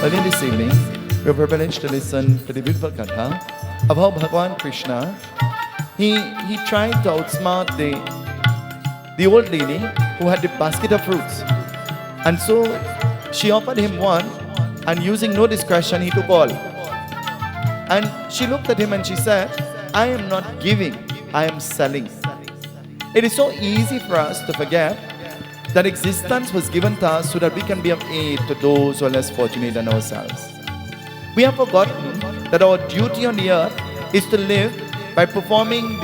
Early this evening, we were privileged to listen to the beautiful katha of how Bhagwan Krishna, he tried to outsmart the old lady who had the basket of fruits. And so she offered him one, and using no discretion, he took all. And she looked at him and she said, I am not giving, I am selling. It is so easy for us to forget that existence was given to us so that we can be of aid to those who are less fortunate than ourselves. We have forgotten that our duty on the earth is to live by performing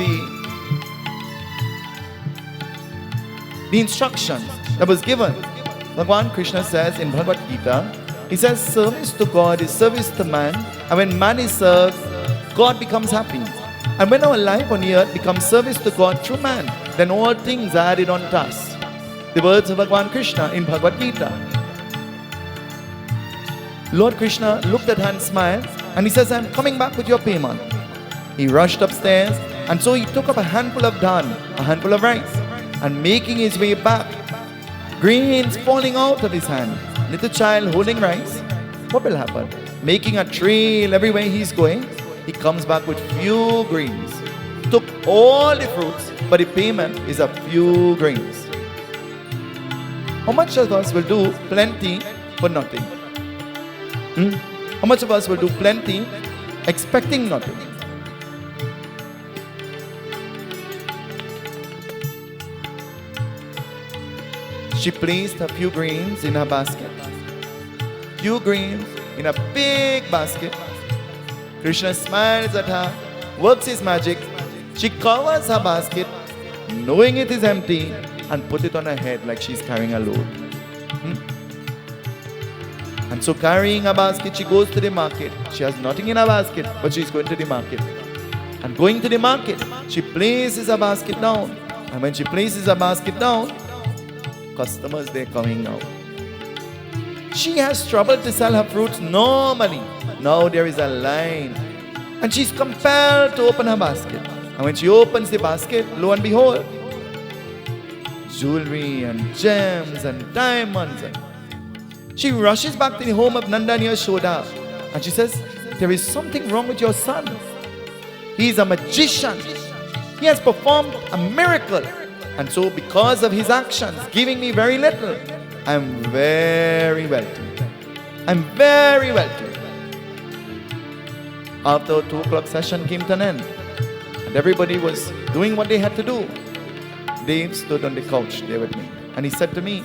the instructions that was given. Bhagwan Krishna says in Bhagavad Gita, he says service to God is service to man, and when man is served, God becomes happy. And when our life on the earth becomes service to God through man, then all things are added on to us. The words of Bhagwan Krishna in Bhagavad Gita. Lord Krishna looked at her and smiled, and he says, I am coming back with your payment. He rushed upstairs, and so he took up a handful of dhan, a handful of rice, and making his way back, grains falling out of his hand. Little child holding rice, what will happen? Making a trail everywhere he's going, he comes back with few grains. Took all the fruits, but the payment is a few grains. How much of us will do plenty for nothing? How much of us will do plenty expecting nothing? She placed a few grains in her basket. Few grains in a big basket. Krishna smiles at her, works his magic. She covers her basket, knowing it is empty, and put it on her head like she's carrying a load. And so carrying a basket, she goes to the market. She has nothing in her basket, but she's going to the market. And going to the market, she places her basket down. And when she places her basket down, customers, they're coming now. She has trouble to sell her fruits normally. Now there is a line. And she's compelled to open her basket. And when she opens the basket, lo and behold, jewelry and gems and diamonds. She rushes back to the home of Nanda and Yashoda, and she says, there is something wrong with your son. He is a magician. He has performed a miracle. And so because of his actions, giving me very little, I am very wealthy. I'm very wealthy. After a 2 o'clock session came to an end, and everybody was doing what they had to do, Dave stood on the couch there with me, and he said to me,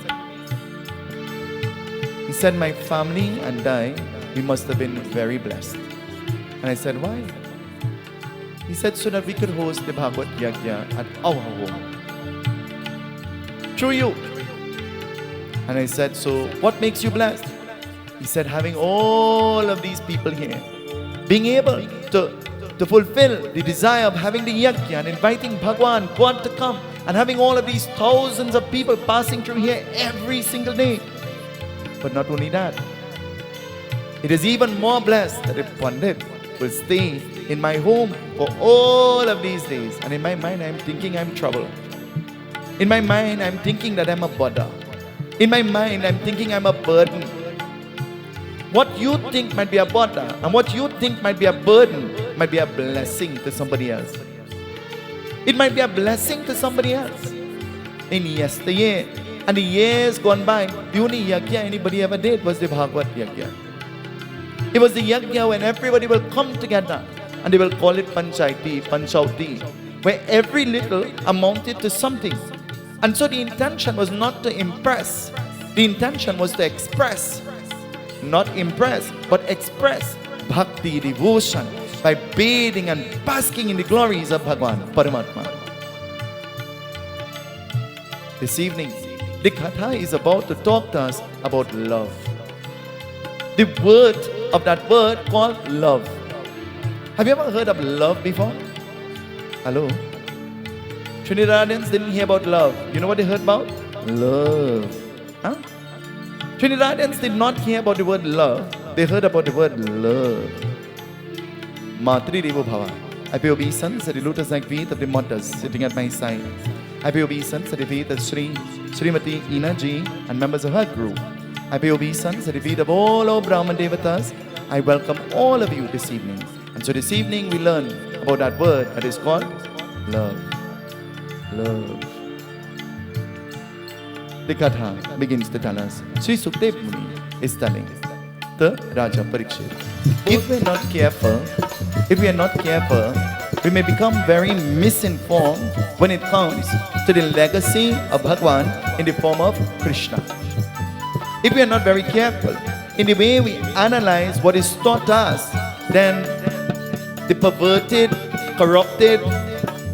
he said, my family and I, we must have been very blessed. And I said, why? He said, so that we could host the Bhagavad Yajna at our home. Through you. And I said, so what makes you blessed? He said, having all of these people here, being able to fulfill the desire of having the yajna and inviting Bhagwan, God to come, and having all of these thousands of people passing through here every single day. But not only that, it is even more blessed that a Pundit will stay in my home for all of these days. And in my mind, I'm thinking I'm trouble. In my mind, I'm thinking that I'm a Buddha. In my mind, I'm thinking I'm a burden. What you think might be a Buddha and what you think might be a burden might be a blessing to somebody else. It might be a blessing to somebody else. In yesteryear and the years gone by, the only yajna anybody ever did was the Bhagavad Yajna. It was the yajna when everybody will come together and they will call it Panchayati, Panchauti, where every little amounted to something. And so the intention was not to impress. The intention was to express. Not impress, but express bhakti, devotion, by bathing and basking in the glories of Bhagwan, Paramatma. This evening, the Katha is about to talk to us about love. The word of that word called love. Have you ever heard of love before? Hello? Trinidadians didn't hear about love. You know what they heard about? Love. Huh? Trinidadians did not hear about the word love. They heard about the word love. Matri Devo Bhava. I pay obeisance at the lotus-like feet of the mothers sitting at my side. I pay obeisance at the feet of Srimati Ina Ji and members of her group. I pay obeisance at the feet of all our Brahman Devatas. I welcome all of you this evening. And so this evening we learn about that word that is called love. Love. The Katha begins to tell us, Sri Sukdev Muni is telling the Raja Parikshit, if we are not careful, we may become very misinformed when it comes to the legacy of Bhagwan in the form of Krishna. If we are not very careful in the way we analyze what is taught us, then the perverted, corrupted,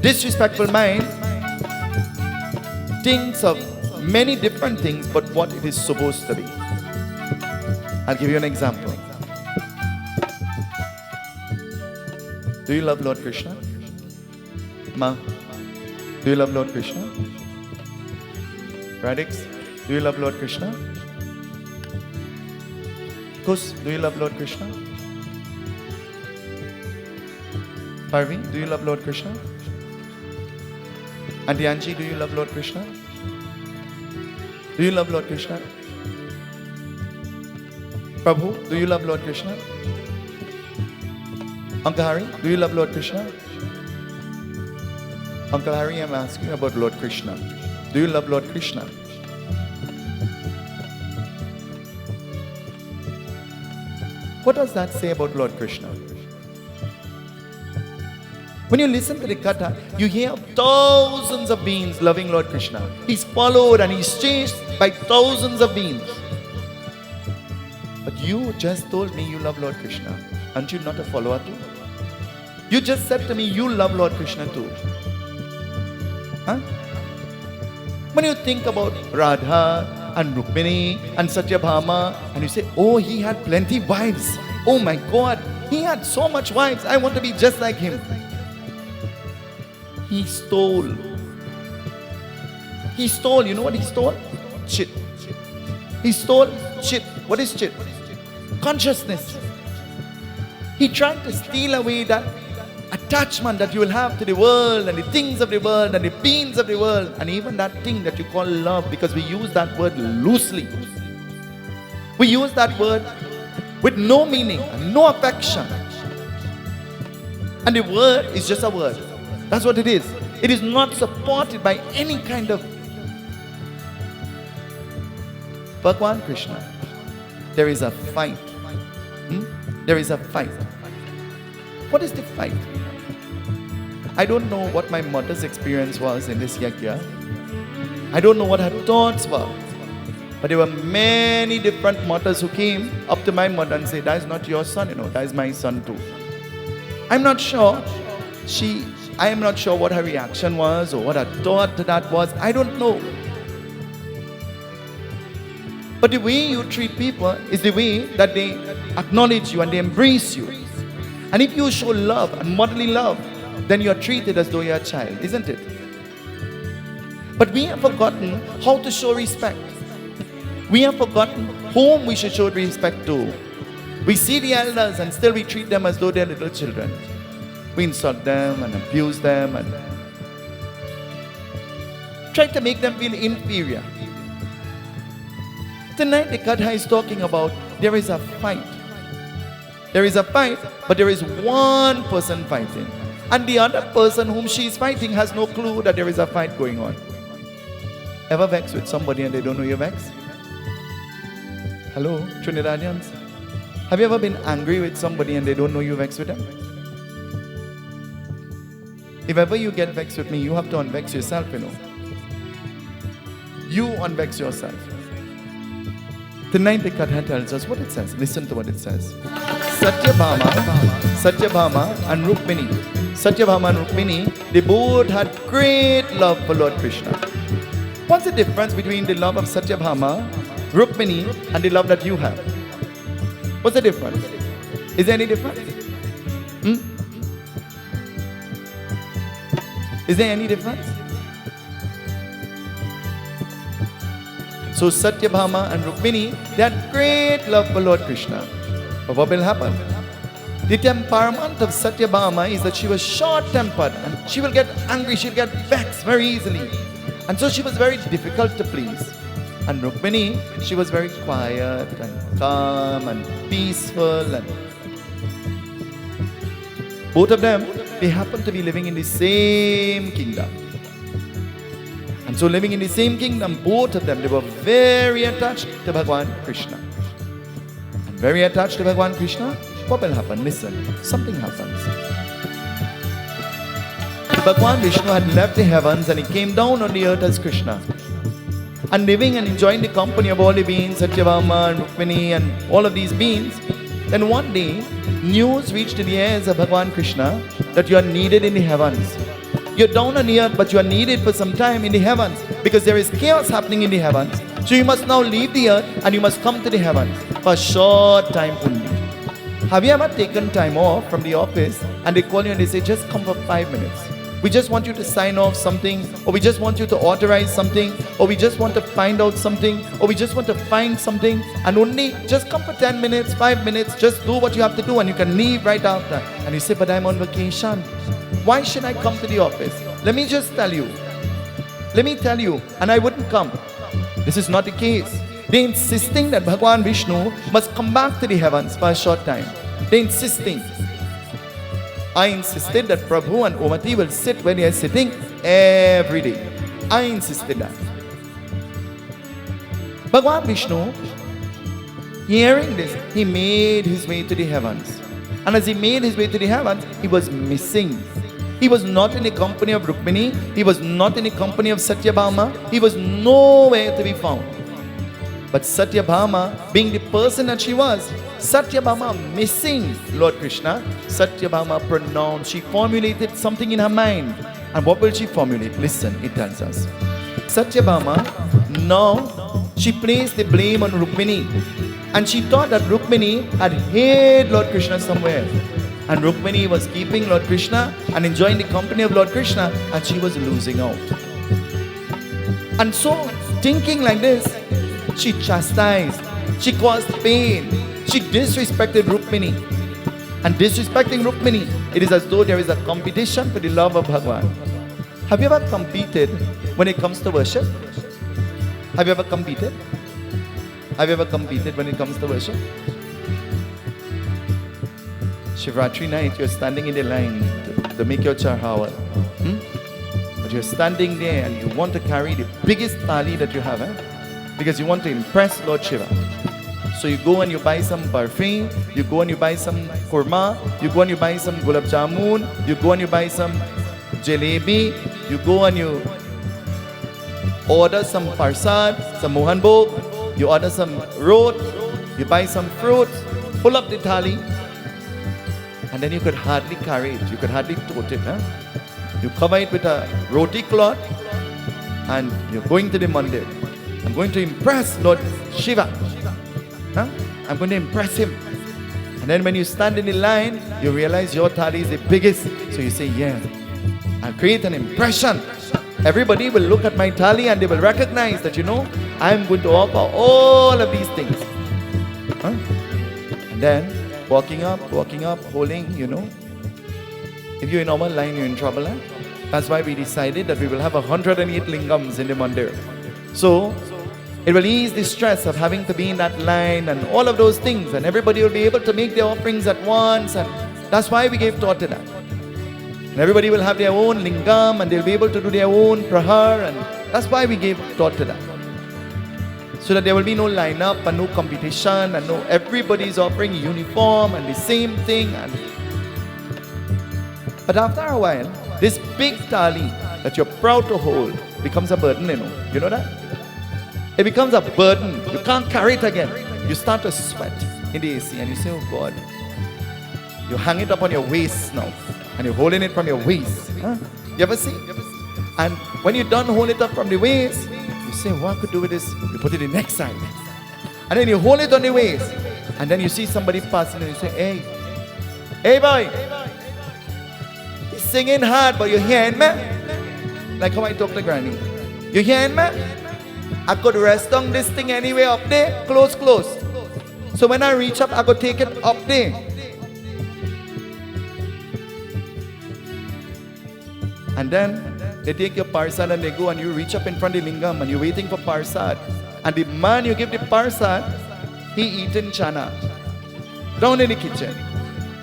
disrespectful mind thinks of many different things but what it is supposed to be. I'll give you an example. Do you love Lord Krishna? Ma, do you love Lord Krishna? Radix, do you love Lord Krishna? Kus, do you love Lord Krishna? Parvi, do you love Lord Krishna? Auntie Anji, do you love Lord Krishna? Do you love Lord Krishna? Prabhu, do you love Lord Krishna? Uncle Hari, do you love Lord Krishna? Uncle Hari, I'm asking you about Lord Krishna. Do you love Lord Krishna? What does that say about Lord Krishna? When you listen to the Katha, you hear thousands of beings loving Lord Krishna. He's followed and he's chased by thousands of beings. But you just told me you love Lord Krishna. Aren't you not a follower too? You just said to me you love Lord Krishna too. Huh? When you think about Radha and Rukmini and Satyabhama and you say, oh, he had plenty wives. Oh my God, he had so much wives. I want to be just like him. He stole. He stole. You know what he stole? Chit. He stole chit. What is chit? Consciousness. He tried to steal away that attachment that you will have to the world and the things of the world and the beings of the world and even that thing that you call love, because we use that word loosely. We use that word with no meaning and no affection. And the word is just a word. That's what it is. It is not supported by any kind of Bhagwan Krishna. There is a fight. There is a fight. What is the fight? I don't know what my mother's experience was in this yajna. I don't know what her thoughts were. But there were many different mothers who came up to my mother and said, that is not your son, that is my son too. I'm not sure. I am not sure what her reaction was or what her thought that was. I don't know. But the way you treat people is the way that they acknowledge you and they embrace you. And if you show love and motherly love, then you are treated as though you are a child, isn't it? But we have forgotten how to show respect. We have forgotten whom we should show respect to. We see the elders and still we treat them as though they're little children. We insult them and abuse them and try to make them feel inferior. Tonight the Katha is talking about there is a fight. There is a fight, but there is one person fighting. And the other person whom she is fighting has no clue that there is a fight going on. Ever vexed with somebody and they don't know you're vexed? Hello, Trinidadians? Have you ever been angry with somebody and they don't know you're vexed with them? If ever you get vexed with me, you have to unvex yourself, You unvex yourself. Tonight the Katha tells us what it says. Listen to what it says. Satyabhama and Rukmini. Satyabhama and Rukmini, they both had great love for Lord Krishna. What's the difference between the love of Satyabhama, Rukmini, and the love that you have? What's the difference? Is there any difference? Is there any difference? So Satyabhama and Rukmini, they had great love for Lord Krishna. But what will happen? The temperament of Satyabhama is that she was short-tempered and she will get angry, she'll get vexed very easily. And so she was very difficult to please. And Rukmini, she was very quiet and calm and peaceful. And both of them, they happened to be living in the same kingdom. And so living in the same kingdom, both of them, they were very attached to Bhagwan Krishna. And very attached to Bhagwan Krishna, what will happen? Listen, something happens. Bhagwan Vishnu had left the heavens and he came down on the earth as Krishna. And living and enjoying the company of all the beings, Satyabhama and Rukmini and all of these beings, then one day, news reached to the ears of Bhagwan Krishna that you are needed in the heavens. You're down on the earth, but you are needed for some time in the heavens because there is chaos happening in the heavens. So you must now leave the earth and you must come to the heavens for a short time only. Have you ever taken time off from the office and they call you and they say, just come for 5 minutes? We just want you to sign off something, or we just want you to authorize something, or we just want to find out something, or we just want to find something, and only just come for 10 minutes, 5 minutes, just do what you have to do and you can leave right after. And you say, but I'm on vacation. Why should I come to the office? Let me just tell you. Let me tell you, and I wouldn't come. This is not the case. They're insisting that Bhagwan Vishnu must come back to the heavens for a short time. They're insisting. I insisted that Prabhu and Omati will sit where they are sitting every day. I insisted that. Bhagwan Vishnu, hearing this, he made his way to the heavens. And as he made his way to the heavens, he was missing. He was not in the company of Rukmini. He was not in the company of Satyabhama. He was nowhere to be found. But Satyabhama, being the person that she was, Satyabhama missing Lord Krishna, Satyabhama pronounced, she formulated something in her mind. And what will she formulate? Listen, it tells us. Satyabhama, now she placed the blame on Rukmini. And she thought that Rukmini had hid Lord Krishna somewhere. And Rukmini was keeping Lord Krishna and enjoying the company of Lord Krishna, and she was losing out. And so, thinking like this, she chastised, she caused pain, she disrespected Rukmini. And disrespecting Rukmini, it is as though there is a competition for the love of Bhagwan. Have you ever competed when it comes to worship? Have you ever competed? Have you ever competed when it comes to worship? Shivratri night, you're standing in the line to make your charhawal. But you're standing there and you want to carry the biggest thali that you have, because you want to impress Lord Shiva. So you go and you buy some parfait, you go and you buy some kurma, you go and you buy some gulab jamun, you go and you buy some jalebi, you go and you order some parsad, some mohan bhog, you order some rot, you buy some fruits, pull up the thali, and then you could hardly carry it, you could hardly tote it. You cover it with a roti cloth and you're going to the mandir. I'm going to impress Lord Shiva. I'm going to impress him. And then when you stand in the line, you realize your thali is the biggest. So you say, yeah, I'll create an impression. Everybody will look at my thali and they will recognize that, I'm going to offer all of these things. And then, walking up, holding, If you're in normal line, you're in trouble. That's why we decided that we will have 108 lingams in the mandir. So, it will ease the stress of having to be in that line and all of those things. And everybody will be able to make their offerings at once. And that's why we gave thought to that. And everybody will have their own lingam and they'll be able to do their own prahar. And that's why we gave thought to that. So that there will be no lineup and no competition and no everybody's offering uniform and the same thing. But after a while, this big thali that you're proud to hold becomes a burden, You know that? It becomes a burden. You can't carry it again. You start to sweat in the AC and you say, oh God. You hang it up on your waist now. And you're holding it from your waist. You ever see? And when you're done holding it up from the waist, you say, what I could do with this? You put it in the next side. And then you hold it on the waist. And then you see somebody passing and you say, hey boy. He's singing hard, but you hearing me? Like how I talk to Granny. You hearing me? I could rest on this thing anyway up there, close. So when I reach up, I could take it up there. And then they take your parsad and they go and you reach up in front of the lingam and you're waiting for parsad. And the man you give the parsad, he eating chana down in the kitchen.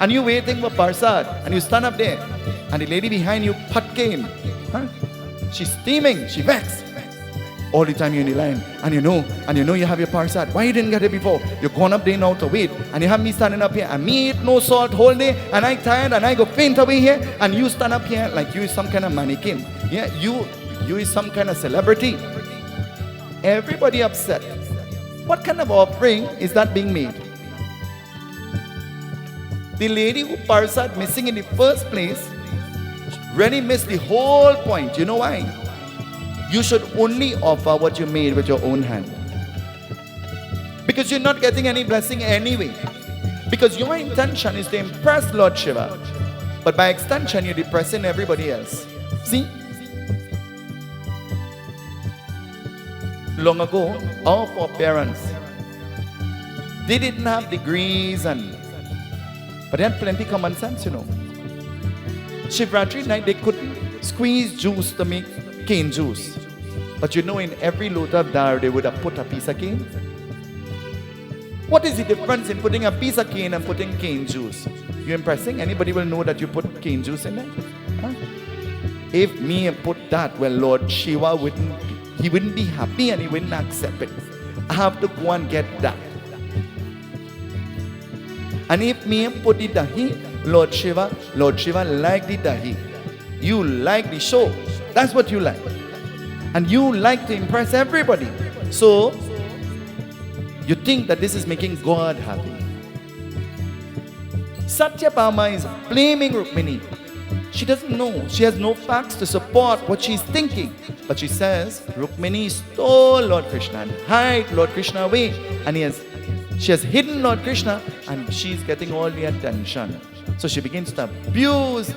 And you waiting for parsad, and you stand up there, and the lady behind you patkin. Huh? She's steaming, she vexed. All the time you're in the line, and you know you have your parsad. Why you didn't get it before? You're gone up there now to wait, and you have me standing up here, and me eat no salt whole day, and I tired, and I go faint away here, and you stand up here like you is some kind of mannequin. Yeah, you is some kind of celebrity. Everybody upset. What kind of offering is that being made? The lady who parsad missing in the first place really missed the whole point. You know why? You should only offer what you made with your own hand. Because you're not getting any blessing anyway. Because your intention is to impress Lord Shiva. But by extension, you're depressing everybody else. See? Long ago, our foreparents, they didn't have degrees but they had plenty common sense, you know. Shivratri night, they couldn't squeeze juice to make cane juice. But you know, in every loaf of dal, they would have put a piece of cane. What is the difference in putting a piece of cane and putting cane juice? You impressing? Anybody will know that you put cane juice in there? Huh? If me put that, well, Lord Shiva wouldn't be happy and he wouldn't accept it. I have to go and get that. And if me put the dahi, Lord Shiva like the dahi. You like the show. That's what you like. And you like to impress everybody. So, you think that this is making God happy. Satyabhama is blaming Rukmini. She doesn't know. She has no facts to support what she's thinking. But she says, Rukmini stole Lord Krishna and hid Lord Krishna away. And she has hidden Lord Krishna and she's getting all the attention. So she begins to abuse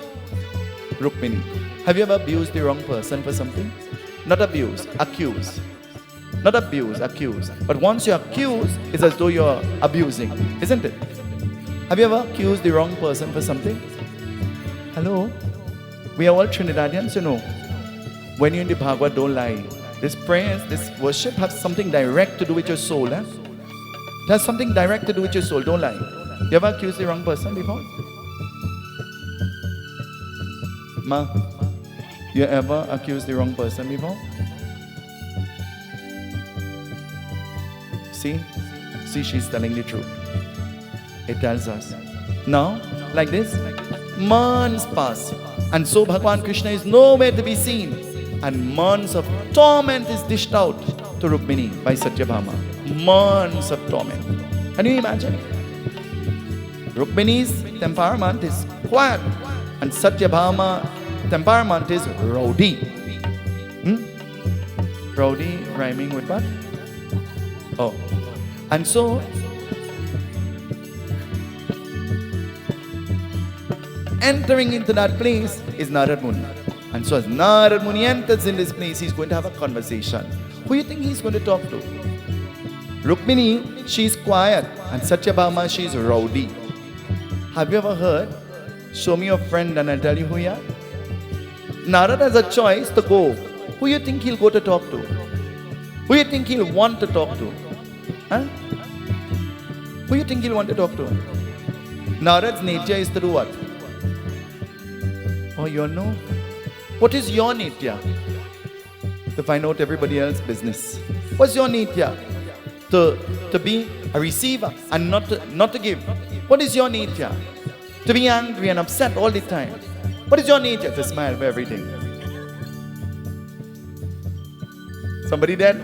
Rukmini. Have you ever abused the wrong person for something? Not abuse, accuse. Not abuse, accuse. But once you accuse, it's as though you're abusing, isn't it? Have you ever accused the wrong person for something? Hello? We are all Trinidadians, you know. When you're in the Bhagavad, don't lie. This prayers, this worship has something direct to do with your soul. Eh? It has something direct to do with your soul, don't lie. You ever accused the wrong person before? Ma, you ever accused the wrong person before? See, she's telling the truth. It tells us. Now, like this, months pass, and so Bhagavan Krishna is nowhere to be seen, and months of torment is dished out to Rukmini by Satyabhama. Months of torment. Can you imagine? Rukmini's temperament is quiet, and Satyabhama temperament is rowdy. Rowdy rhyming with what? Oh. And so, entering into that place is Narad Muni. And so as Narad Muni enters in this place, he's going to have a conversation. Who do you think he's going to talk to? Rukmini, she's quiet. And Satyabhama, she's rowdy. Have you ever heard? Show me your friend and I'll tell you who you are. Narad has a choice to go. Who do you think he'll go to talk to? Who do you think he'll want to talk to? Huh? Who do you think he'll want to talk to? Narad's nature is to do what? Oh, you know? What is your nature? To find out everybody else's business. What's your nature? To be a receiver and not to give. What is your nature? To be angry and upset all the time. What is your nature? To smile for everything. Somebody dead?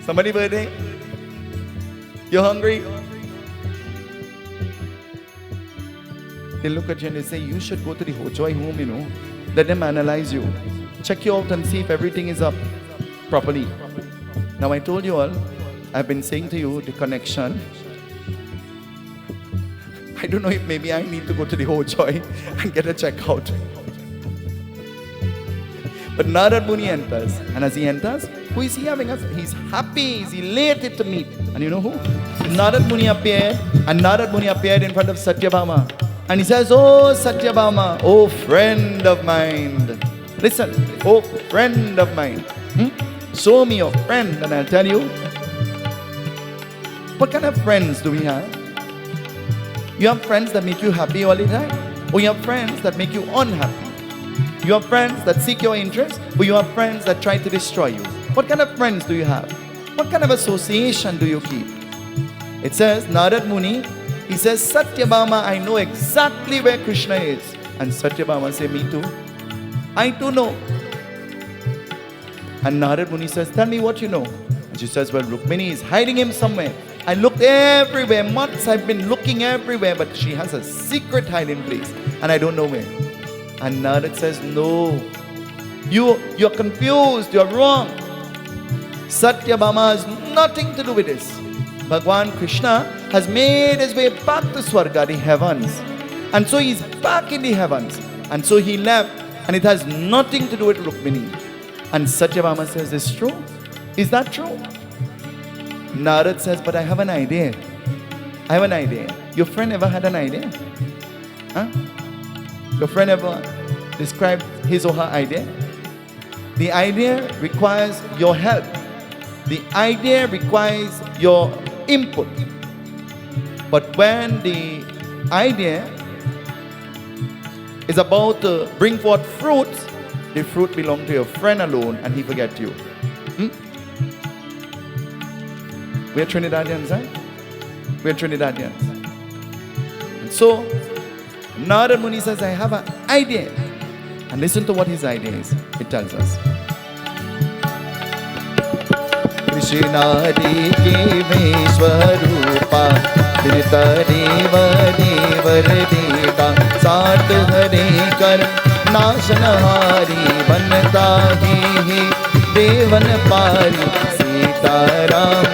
Somebody birthday? You're hungry? They look at you and they say, you should go to the Hojoy home, you know. Let them analyze you. Check you out and see if everything is up properly. Now I told you all, I've been saying to you, the connection. I don't know if maybe I need to go to the Hojoy and get a checkout. But Narad Muni enters. And as he enters, who is he having? He's happy, he's elated to meet. And you know who? Narad Muni appeared. And Narad Muni appeared in front of Satyabhama. And he says, oh Satyabhama, oh friend of mine. Listen, oh friend of mine. Show me your friend and I'll tell you. What kind of friends do we have? You have friends that make you happy all the time, or you have friends that make you unhappy? You have friends that seek your interest, or you have friends that try to destroy you? What kind of friends do you have? What kind of association do you keep? It says, Narad Muni, he says, Satyabhama, I know exactly where Krishna is. And Satyabhama says, me too. I too know. And Narad Muni says, tell me what you know. And she says, well, Rukmini is hiding him somewhere. I looked everywhere. Months I've been looking everywhere, but she has a secret hiding place. And I don't know where. And Narad says, no. You're confused. You're wrong. Satyabhama has nothing to do with this. Bhagwan Krishna has made his way back to Swarga, the heavens. And so he's back in the heavens. And so he left. And it has nothing to do with Rukmini. And Satyabhama says, it's true? Is that true? Narad says, but I have an idea. I have an idea. Your friend ever had an idea? Huh? Your friend ever described his or her idea? The idea requires your help. The idea requires your input. But when the idea is about to bring forth fruit, the fruit belongs to your friend alone and he forgets you. We're Trinidadians, right? We're Trinidadians. And so, Narad Muni says, I have an idea. And listen to what his idea is. It tells us. Krishna Deki Vishwarupa Krita Deva Devarita Sat Hare Kar Nashanahari Vanta Hi Devan Pari Seetahal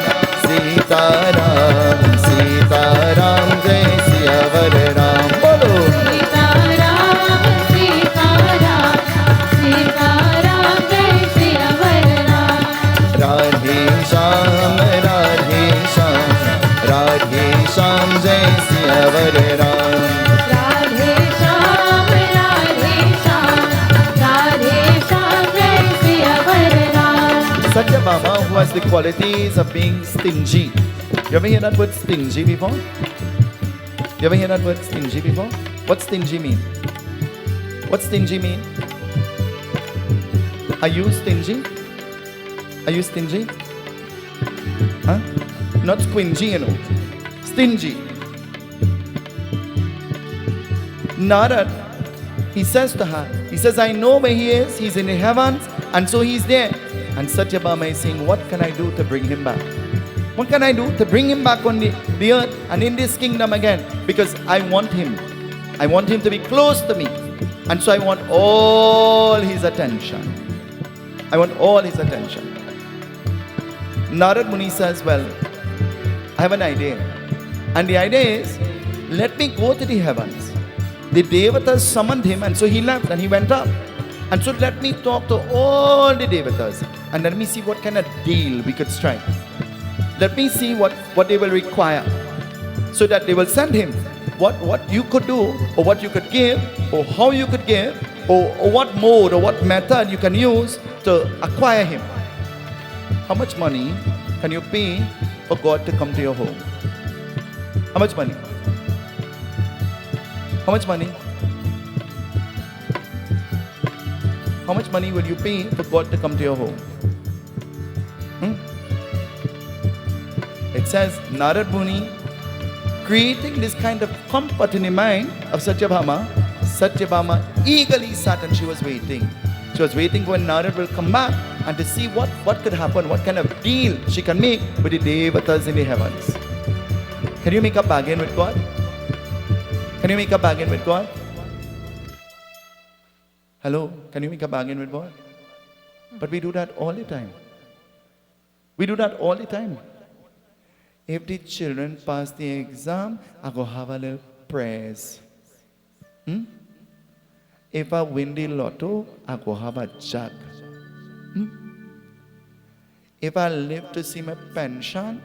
Seetahal, Seetahal, Jai Siyavar Ram. Bolo. Seetahal, Seetahal, Seetahal, Jai Siyavar Ram. Radhe Shyam, Radhe Shyam, Radhe Shyam, Jai Siyavar Ram. Radhe Shyam, Radhe Shyam, Radhe Shyam, Jai Siyavar Ram. Satyabhama, who has the qualities of being stingy. You ever hear that word stingy before? You ever hear that word stingy before? What stingy mean? What stingy mean? Are you stingy? Are you stingy? Huh? Not squingy, you know. Stingy. Narad, he says to her, he says, I know where he is. He's in the heavens, and so he's there. And Satyabhama is saying, what can I do to bring him back? What can I do to bring him back on the earth and in this kingdom again? Because I want him. I want him to be close to me. And so I want all his attention. I want all his attention. Narad Muni says, well, I have an idea. And the idea is, let me go to the heavens. The Devatas summoned him, and so he left and he went up. And so let me talk to all the Devatas and let me see what kind of deal we could strike. Let me see what they will require so that they will send him what you could do or what you could give or how you could give or what mode or what method you can use to acquire him. How much money can you pay for God to come to your home? How much money? How much money? How much money will you pay for God to come to your home? It says, Narad Muni, creating this kind of comfort in the mind of Satyabhama, Satyabhama eagerly sat and she was waiting. She was waiting for when Narad will come back and to see what could happen, what kind of deal she can make with the Devatas in the heavens. Can you make a bargain with God? Can you make a bargain with God? Hello, can you make a bargain with God? But we do that all the time. We do that all the time. If the children pass the exam, I go have a little prayers. If I win the lotto, I go have a jug. If I live to see my pension,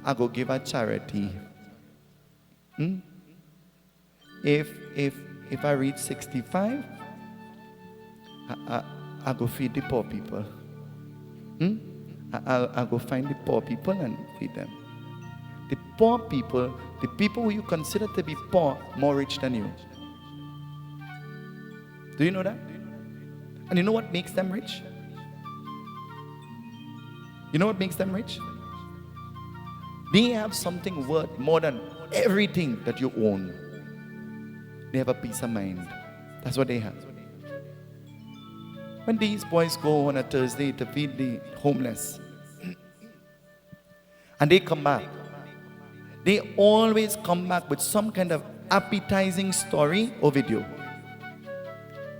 I go give a charity. If I reach 65, I go feed the poor people. I'll go find the poor people and feed them. The poor people, the people who you consider to be poor, more rich than you. Do you know that? And you know what makes them rich? You know what makes them rich? They have something worth more than everything that you own. They have a peace of mind. That's what they have. When these boys go on a Thursday to feed the homeless, and they come back, they always come back with some kind of appetizing story or video.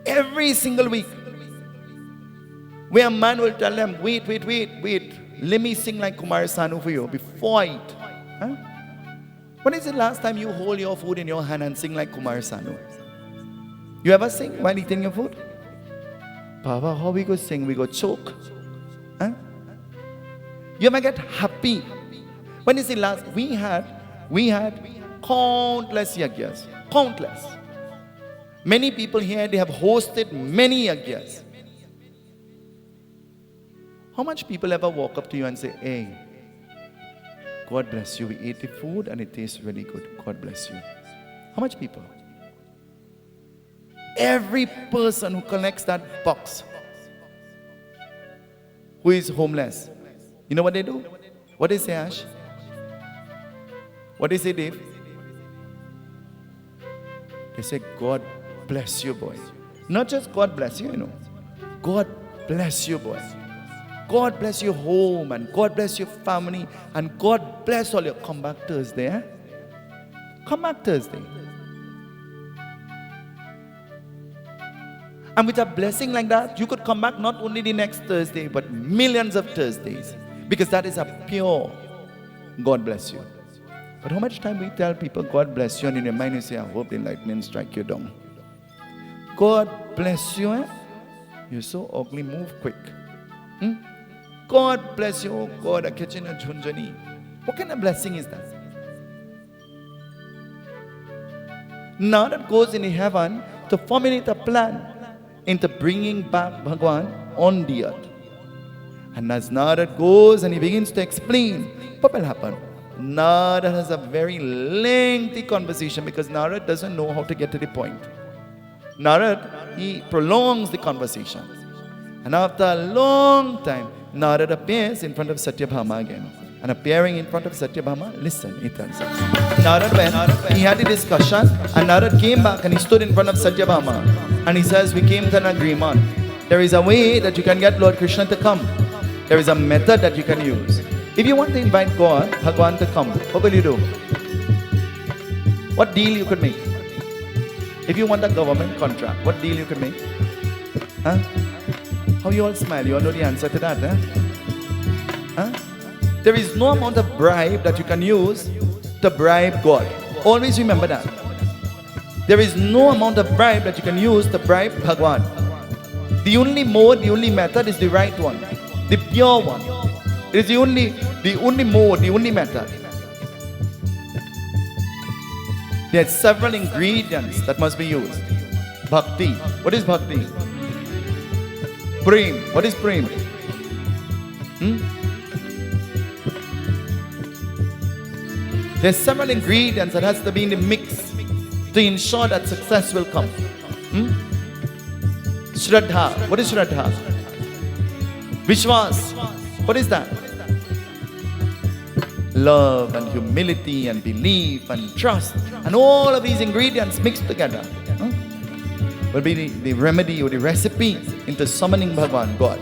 Every single week. Where a man will tell them, wait. Let me sing like Kumar Sanu for you before I eat. Huh? When is the last time you hold your food in your hand and sing like Kumar Sanu? You ever sing while eating your food? Baba, how we go sing? We go choke. Huh? You ever get happy? When is the last? We had countless yagyas. Countless. Many people here, they have hosted many yagyas. How much people ever walk up to you and say, hey, God bless you. We ate the food and it tastes really good. God bless you. How much people? Every person who collects that box, who is homeless, you know what they do? What they say, Ash? What they say, Dave? They say, God bless you, boy. Not just God bless you, you know. God bless you, boy. God bless your home and God bless your family and God bless all your... Come back Thursday, eh? Come back Thursday. And with a blessing like that, you could come back not only the next Thursday, but millions of Thursdays. Because that is a pure God bless you. But how much time we tell people God bless you and in your mind you say, I hope the lightning strike you down. God bless you, eh? You're so ugly, move quick. God bless you. Oh God, a kitchen a junjani. What kind of blessing is that? Now that goes in heaven to formulate a plan into bringing back Bhagwan on the earth. And as Narad goes and he begins to explain what will happen, Narad has a very lengthy conversation because Narad doesn't know how to get to the point. Narad, he prolongs the conversation. And after a long time, Narad appears in front of Satyabhama again. And appearing in front of Satyabhama, listen, he tells us. Narad went, he had a discussion, and Narad came back and he stood in front of Satyabhama. And he says, we came to an agreement. There is a way that you can get Lord Krishna to come. There is a method that you can use. If you want to invite God, Bhagwan to come, what will you do? What deal you could make? If you want a government contract, what deal you could make? Huh? How you all smile? You all know the answer to that, eh? Huh? There is no amount of bribe that you can use to bribe God. Always remember that. There is no amount of bribe that you can use to bribe Bhagwan. The only mode, the only method is the right one. The pure one. It is the only mode, the only method. There are several ingredients that must be used. Bhakti. What is bhakti? Prem. What is prem? There are several ingredients that has to be in the mix to ensure that success will come. Shraddha. What is Shraddha? Vishwas. What is that? Love and humility and belief and trust. And all of these ingredients mixed together will be the remedy or the recipe into summoning Bhagwan, God.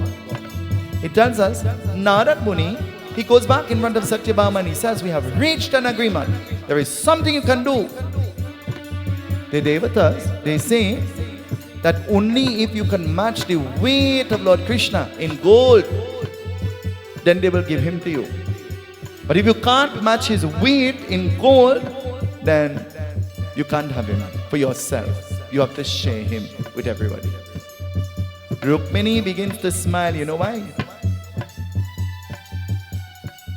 It tells us, Narad Muni, he goes back in front of Satyabhama and he says, we have reached an agreement. There is something you can do. The Devatas, they say that only if you can match the weight of Lord Krishna in gold, then they will give him to you. But if you can't match his weight in gold, then you can't have him for yourself. You have to share him with everybody. Rukmini begins to smile. You know why?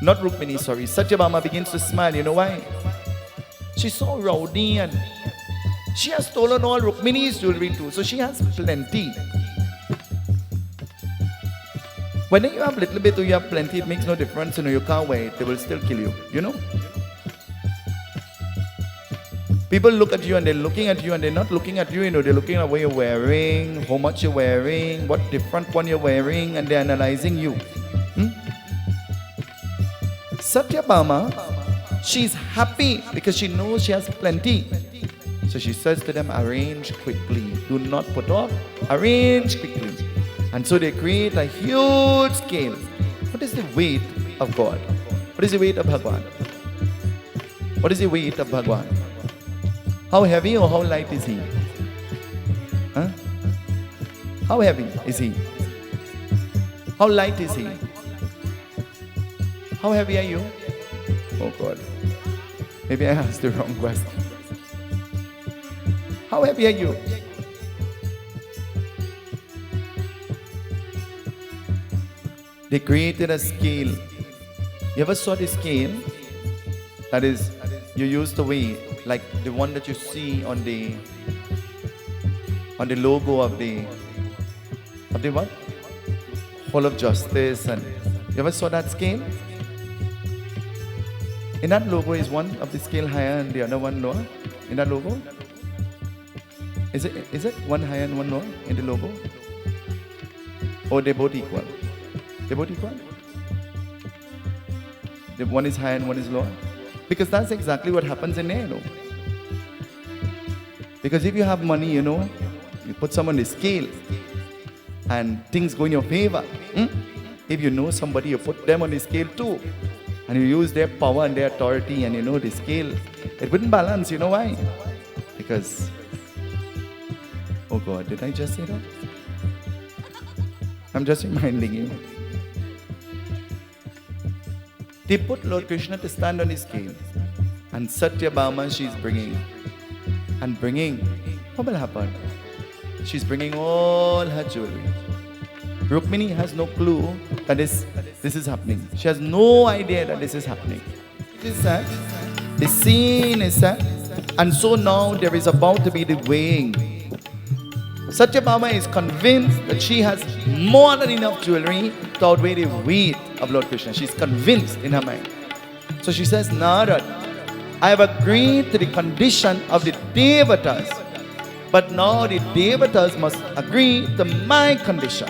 Not Rukmini, sorry. Satyabhama begins to smile. You know why? She's so rowdy and she has stolen all Rukmini's jewelry too. So she has plenty. Whether you have little bit or you have plenty, it makes no difference. You can't wait. They will still kill you. People look at you and they're looking at you and they're not looking at you. They're looking at what you're wearing, how much you're wearing, what different one you're wearing, and they're analyzing you. Satyabhama, she's happy because she knows she has plenty. So she says to them, arrange quickly. Do not put off. Arrange quickly. And so they create a huge scale. What is the weight of God? What is the weight of Bhagwan? What is the weight of Bhagwan? How heavy or how light is he? Huh? How heavy is he? How light is he? How heavy are you? Oh God. Maybe I asked the wrong question. How heavy are you? They created a scale. You ever saw the scale? That is, you use the way, like the one that you see on the logo of the what? Hall of Justice. And you ever saw that scale? In that logo is one of the scale higher and the other one lower. In that logo, is it one higher and one lower in the logo? Or they're both equal? They're both equal? The one is higher and one is lower? Because that's exactly what happens in there, Because if you have money, you put some on the scale and things go in your favor. If you know somebody, you put them on the scale too. And you use their power and their authority and the scale. It wouldn't balance, you know why? Because, oh God, did I just say that? I'm just reminding you. They put Lord Krishna to stand on his scale. And Satyabhama she's bringing. And bringing, what will happen? She's bringing all her jewelry. Rukmini has no clue that this is happening. She has no idea that this is happening. It is set. The scene is set. And so now there is about to be the weighing. Satyabhama is convinced that she has more than enough jewelry to outweigh the weight of Lord Krishna. She's convinced in her mind. So she says, Narad, I have agreed to the condition of the Devatas. But now the Devatas must agree to my condition.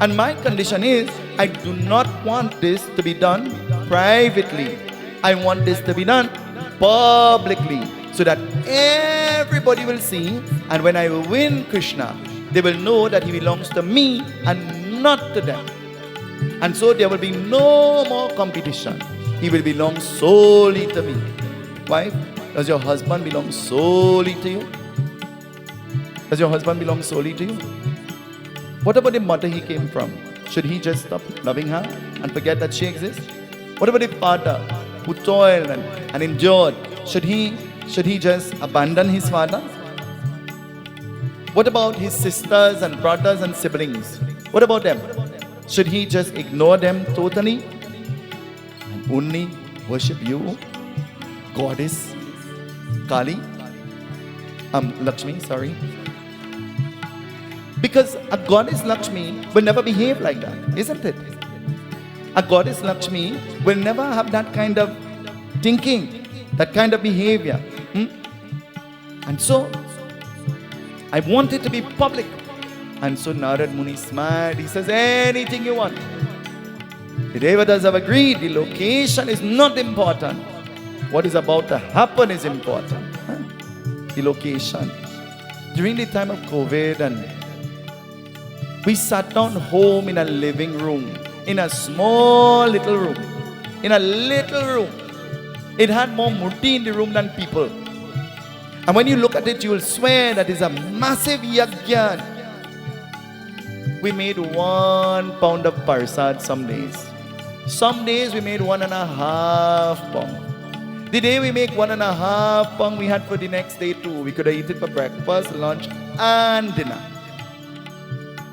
And my condition is, I do not want this to be done privately. I want this to be done publicly, so that everybody will see, and when I win Krishna, they will know that he belongs to me and not to them. And so there will be no more competition. He will belong solely to me. Wife, does your husband belong solely to you? Does your husband belong solely to you? What about the mother he came from? Should he just stop loving her and forget that she exists? What about the father who toiled and endured? Should he just abandon his father? What about his sisters and brothers and siblings? What about them? Should he just ignore them totally and only worship you, Goddess Kali? Lakshmi, sorry. Because a goddess Lakshmi will never behave like that, isn't it? A goddess Lakshmi will never have that kind of thinking, that kind of behavior. And so, I want it to be public. And so Narad Muni smiled. He says, anything you want. The Devatas have agreed. The location is not important. What is about to happen is important. The location. During the time of COVID, and we sat down home in a living room, in a small little room, in a little room. It had more murti in the room than people. And when you look at it, you will swear that it's a massive yajna. We made 1 pound of parsad some days. Some days we made 1.5 pound. The day we make 1.5 pound, we had for the next day too. We could have eaten for breakfast, lunch, and dinner.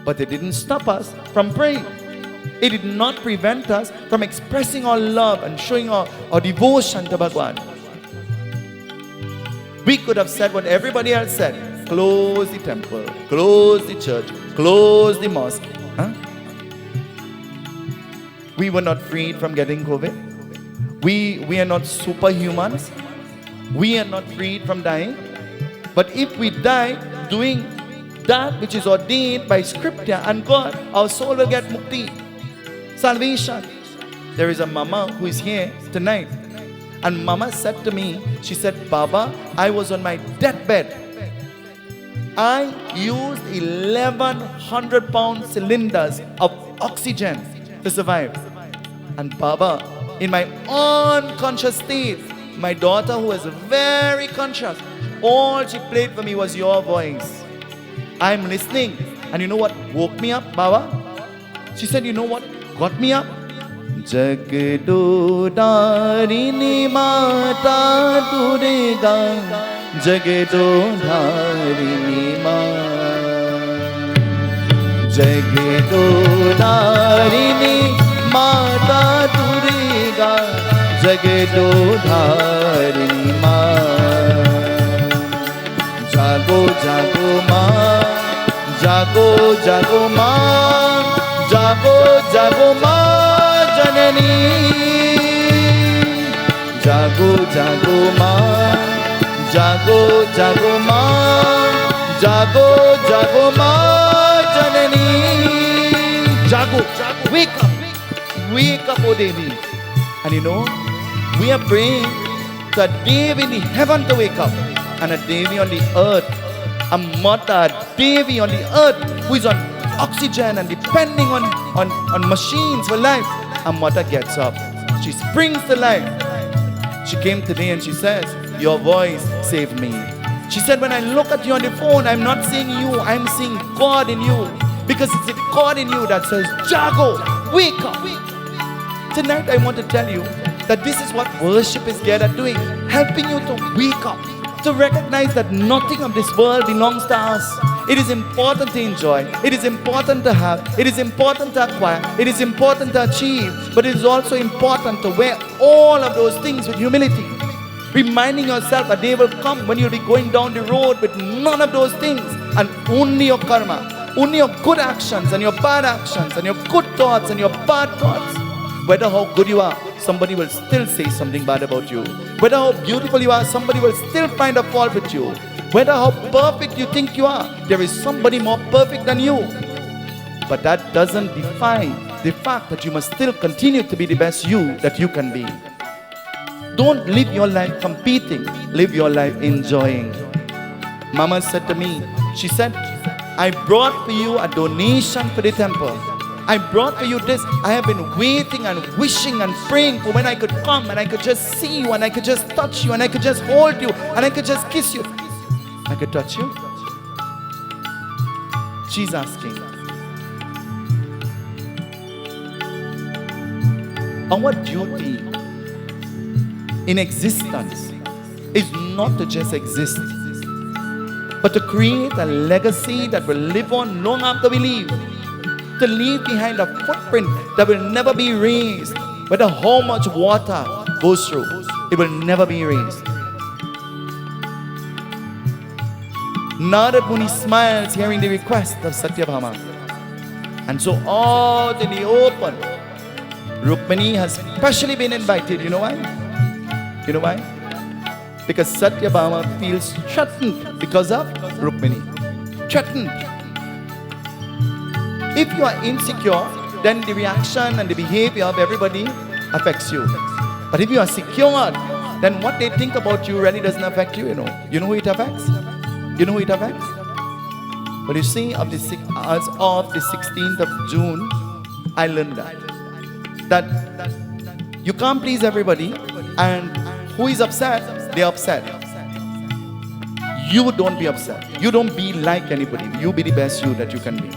But it didn't stop us from praying. It did not prevent us from expressing our love and showing our devotion to Bhagwan. We could have said what everybody else said. Close the temple, close the church, close the mosque. we were not freed from getting COVID. We are not superhumans. We are not freed from dying. But if we die doing that which is ordained by Scripture and God, our soul will get mukti, salvation. There is a mama who is here tonight. And mama said to me, she said, Baba, I was on my deathbed. I used 1,100-pound cylinders of oxygen to survive. And Baba, in my unconscious state, my daughter who was very conscious, all she played for me was your voice. I'm listening. And you know what woke me up, Baba? She said, you know what got me up? Jagdo Dharini Mata Durga, Jagdo Dharini Mata, Jagdo Dharini Mata Durga, Jagdo Dharini Mata. Jago Jago Ma, Jago Jago Ma, Jago Jago Ma. Jago jago ma, jago jago ma, jago jago ma, janani. Jago, wake up, O Devi. And you know, we are praying to a Devi in the heaven to wake up, and a Devi on the earth, a Mata, a Devi on the earth who is on oxygen and depending on machines for life. A Mata gets up. She springs to life. She came today and she says, your voice saved me. She said, when I look at you on the phone, I'm not seeing you, I'm seeing God in you. Because it's the God in you that says, Jago, wake up. Tonight I want to tell you that this is what worship is geared at doing. Helping you to wake up. To recognize that nothing of this world belongs to us. It is important to enjoy. It is important to have. It is important to acquire. It is important to achieve. But it is also important to wear all of those things with humility. Reminding yourself a day will come when you'll be going down the road with none of those things. And only your karma, only your good actions and your bad actions and your good thoughts and your bad thoughts. Whether how good you are, somebody will still say something bad about you. Whether how beautiful you are, somebody will still find a fault with you. Whether how perfect you think you are, there is somebody more perfect than you. But that doesn't define the fact that you must still continue to be the best you that you can be. Don't live your life competing. Live your life enjoying. Mama said to me, she said, I brought for you a donation for the temple. I brought for you this. I have been waiting and wishing and praying for when I could come and I could just see you and I could just touch you and I could just hold you and I could just kiss you. I could touch you? She's asking. Our duty in existence is not to just exist, but to create a legacy that will live on long after we leave. To leave behind a footprint that will never be erased. No matter how much water goes through, it will never be erased. Narad Muni smiles hearing the request of Satya. And so out in the open, Rukmini has specially been invited. You know why? You know why? Because Satya feels threatened because of Rukmini. Threatened. If you are insecure, then the reaction and the behavior of everybody affects you. But if you are secured, then what they think about you really doesn't affect you, you know. You know who it affects? You know who it affects? But you see, as of the 16th of June, I learned that you can't please everybody, and who is upset, they're upset. You don't be upset. You don't be like anybody. You be the best you that you can be.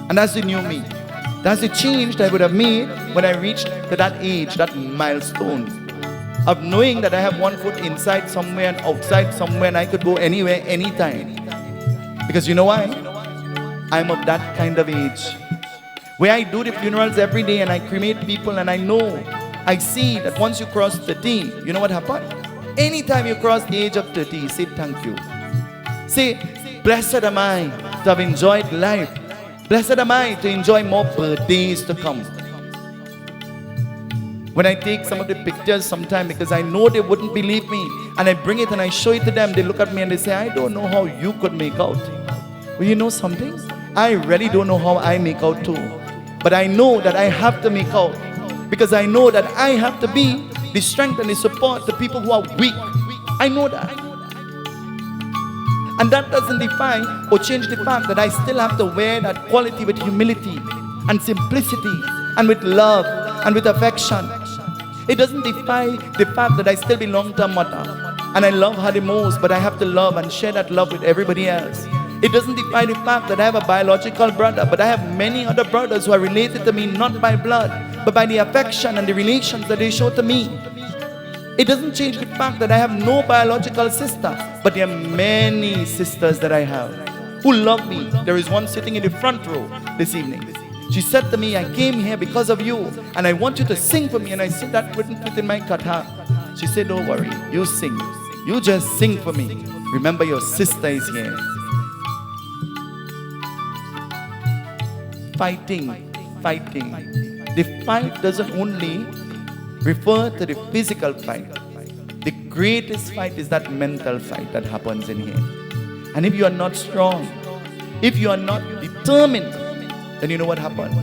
And that's the new me. That's the change that I would have made when I reached to that age, that milestone of knowing that I have one foot inside somewhere and outside somewhere and I could go anywhere, anytime. Because you know why? I'm of that kind of age where I do the funerals every day and I cremate people and I know, I see that once you cross 30, you know what happened? Anytime you cross the age of 30, say thank you. Say, blessed am I to have enjoyed life. Blessed am I to enjoy more birthdays to come. When I take some of the pictures sometime, because I know they wouldn't believe me, and I bring it and I show it to them, they look at me and they say, I don't know how you could make out. Well, you know something? I really don't know how I make out too. But I know that I have to make out, because I know that I have to be the strength and the support to people who are weak. I know that. And that doesn't define or change the fact that I still have to wear that quality with humility and simplicity and with love and with affection. It doesn't defy the fact that I still belong to a mother and I love her the most, but I have to love and share that love with everybody else. It doesn't defy the fact that I have a biological brother, but I have many other brothers who are related to me not by blood, but by the affection and the relations that they show to me. It doesn't change the fact that I have no biological sister, but there are many sisters that I have who love me. There is one sitting in the front row this evening. She said to me, I came here because of you, and I want you to sing for me. And I said, that wouldn't fit in my katha. She said, don't worry, you sing. You just sing for me. Remember, your sister is here. Fighting. The fight doesn't only refer to the physical fight. The greatest fight is that mental fight that happens in here. And if you are not strong, if you are not determined, then you know what happens?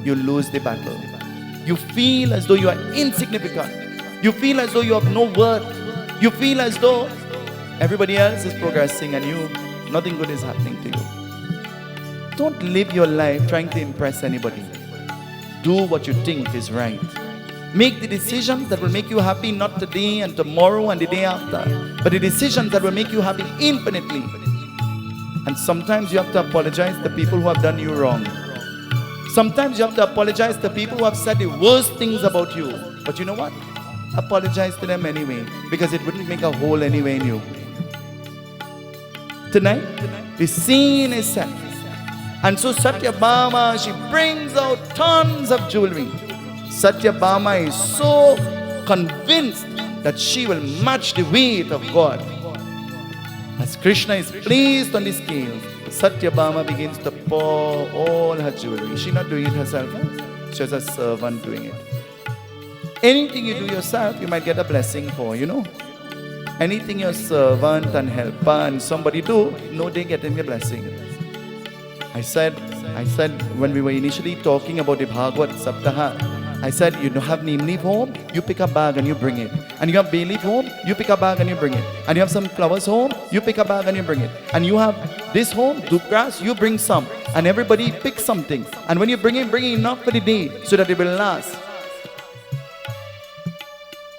You lose the battle. You feel as though you are insignificant. You feel as though you have no worth. You feel as though everybody else is progressing and nothing good is happening to you. Don't live your life trying to impress anybody. Do what you think is right. Make the decisions that will make you happy, not today and tomorrow and the day after, but the decisions that will make you happy infinitely. And sometimes you have to apologize to people who have done you wrong. Sometimes you have to apologize to people who have said the worst things about you. But you know what? Apologize to them anyway, because it wouldn't make a hole anyway in you. Tonight, the scene is set. And so Satyabhama, she brings out tons of jewelry. Satyabhama is so convinced that she will match the weight of God. As Krishna is placed on the scale, Satyabhama begins to pour all her jewelry. She's not doing it herself. She has a servant doing it. Anything you do yourself, you might get a blessing for, you know. Anything your servant and helper and somebody do, no, they get him a blessing. I said when we were initially talking about the Bhagavad Saptaha, I said, you don't have neem leaf home, you pick a bag and you bring it. And you have bay leaf home, you pick a bag and you bring it. And you have some flowers home, you pick a bag and you bring it. And you have this home, dupe grass, you bring some. And everybody picks something. And when you bring it enough for the day so that it will last.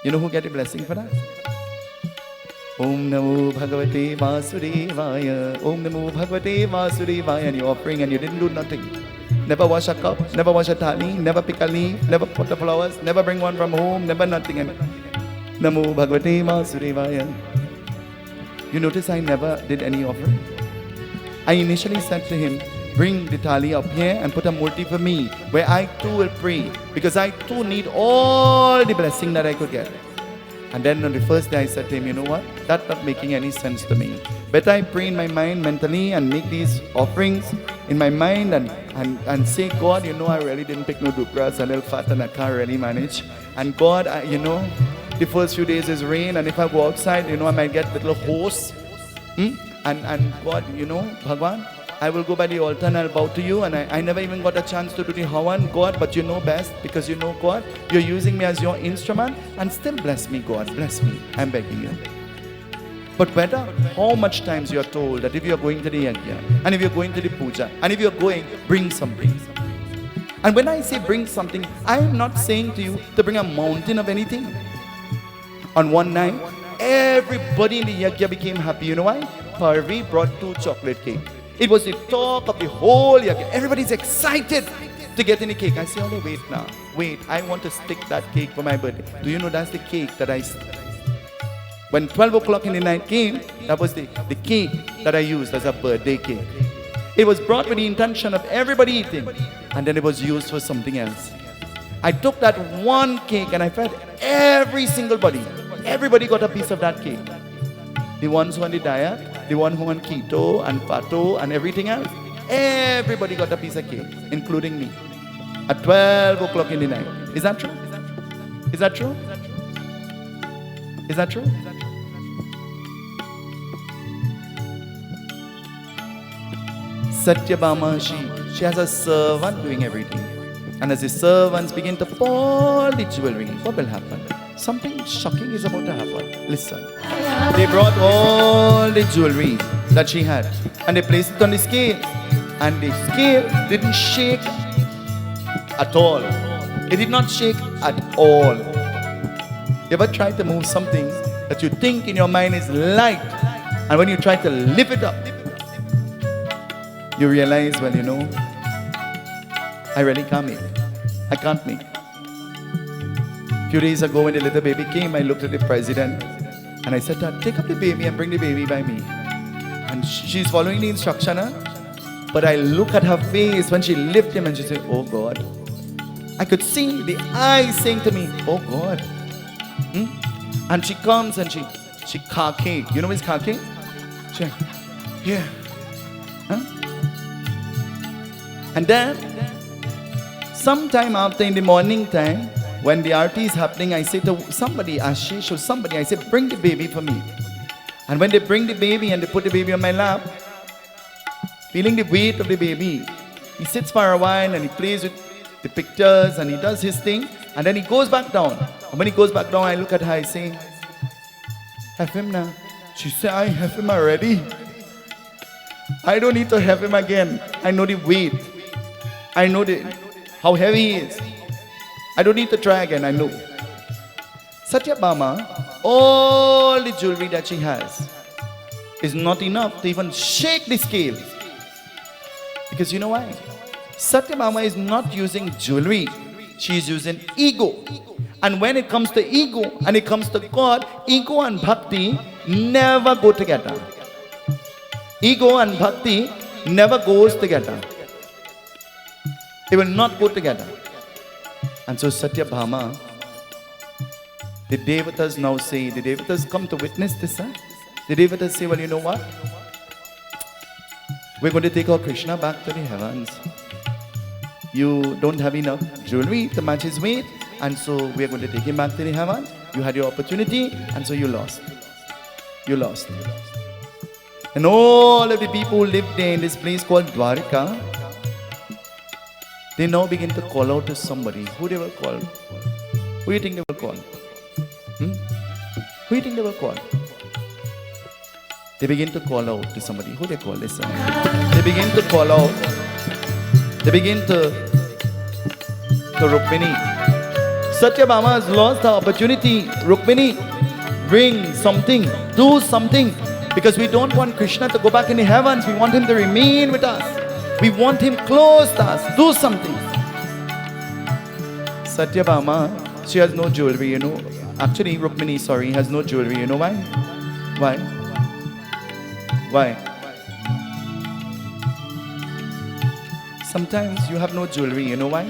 You know who get a blessing for that? Om Namo Bhagavate Vasudevaya. Om Namo Bhagavate Vasudevaya. And you're offering and you didn't do nothing. Never wash a cup, never wash a thali, never pick a leaf, never put the flowers, never bring one from home, never nothing. And Namo Bhagavate Vasudevaya. You notice I never did any offering. I initially said to him, bring the thali up here and put a murti for me, where I too will pray, because I too need all the blessing that I could get. And then on the first day I said to him, you know what? That's not making any sense to me. Better I pray in my mind mentally and make these offerings in my mind and say, God, you know, I really didn't pick no dupras, a little fat and I can't really manage. And God, you know, the first few days is rain, and if I go outside, you know, I might get little hose. And God, you know, Bhagwan, I will go by the altar and I'll bow to you, and I never even got a chance to do the Havan, God, but you know best, because you know, God, you're using me as your instrument, and still bless me, God, bless me, I'm begging you. But whether how much times you are told that if you are going to the yajna, and if you are going to the puja, and if you are going, bring something. And when I say bring something, I am not saying to you to bring a mountain of anything. On one night, everybody in the yajna became happy. You know why? Parvi brought 2 chocolate cakes. It was the talk of the whole yajna. Everybody's excited to get any cake. I say, oh, wait now. Wait, I want to stick that cake for my birthday. Do you know that's the cake that I... When 12 o'clock in the night came, that was the cake that I used as a birthday cake. It was brought with the intention of everybody eating, and then it was used for something else. I took that one cake and I fed every single body. Everybody got a piece of that cake. The ones who on the diet, the one who on keto and pato and everything else. Everybody got a piece of cake, including me. At 12 o'clock in the night. Is that true? Is that true? Is that true? Satyabhama, she has a servant doing everything. And as the servants begin to fall the jewelry, what will happen? Something shocking is about to happen. Listen. They brought all the jewelry that she had and they placed it on the scale. And the scale didn't shake at all. It did not shake at all. You ever tried to move something that you think in your mind is light, and when you try to lift it up, you realize, well, you know, I really can't make it. I can't make it. A few days ago when the little baby came, I looked at the president and I said to her, take up the baby and bring the baby by me. And she's following the instruction, huh? But I look at her face when she lifted him and she said, oh God. I could see the eyes saying to me, oh God. And she comes and she kake. You know what is kake? She, here. Huh? And then, sometime after in the morning time, when the arti is happening, I say to somebody, Ashish or somebody, I say, bring the baby for me. And when they bring the baby and they put the baby on my lap, feeling the weight of the baby, he sits for a while and he plays with the pictures and he does his thing, and then he goes back down. And when he goes back down, I look at her, I say, have him now. She said, I have him already. I don't need to have him again. I know the weight. I know how heavy he is. I don't need to try again, I know. Satyabhama, all the jewelry that she has is not enough to even shake the scale. Because you know why? Satyabhama is not using jewelry. She is using ego. And when it comes to ego and it comes to God, ego and bhakti never go together. Ego and bhakti never goes together. They will not go together. And so Satyabhama, the Devatas now say, the Devatas come to witness this. Huh? The Devatas say, well, you know what? We're going to take our Krishna back to the heavens. You don't have enough jewelry to match his weight, and so we're going to take him back to the heavens. You had your opportunity, and so you lost. You lost. And all of the people who lived there in this place called Dwarika, they now begin to call out to somebody. Who they will call? Who do you think they will call? Who do you think they will call? They begin to call out to somebody. Who they call? Listen. They begin to call out. They begin to Rukmini. Satyabhama has lost the opportunity. Rukmini, bring something. Do something. Because we don't want Krishna to go back in the heavens. We want him to remain with us. We want him close to us. Do something. Satyabhama, she has no jewelry, you know. Actually, Rukmini, has no jewelry. You know why? Why? Why? Sometimes you have no jewelry. You know why?